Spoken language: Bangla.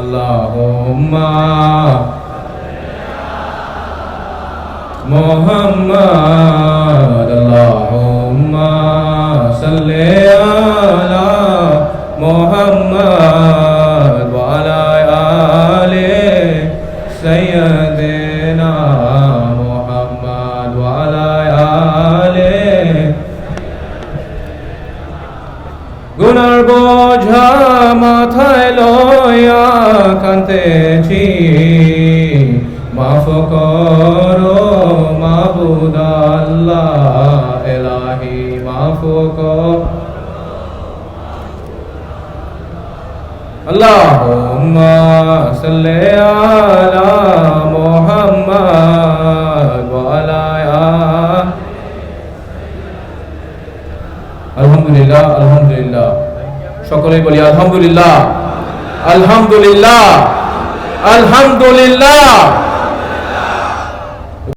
আল্লাহুম্মা মুহাম্মাদ আল্লাহুম্মা সাল্লি আলা মুহাম্মাদ ওয়া আলা আলি সাইয়্যিদিনা মুহাম্মাদ ওয়া আলা আলি গুনার বোঝা মাথায় লইয়া কাঁদতেছি মাফ করো মাবুদ আল্লাহ ইলাহি মাফ করো আল্লাহুম্মা সাল্লি আলা মুহাম্মাদ ওয়া আলা আলহামদুলিল্লাহ আলহামদুলিল্লাহ সকলেই বলি আলহামদুলিল্লাহ আলহামদুলিল্লাহ আলহামদুলিল্লাহ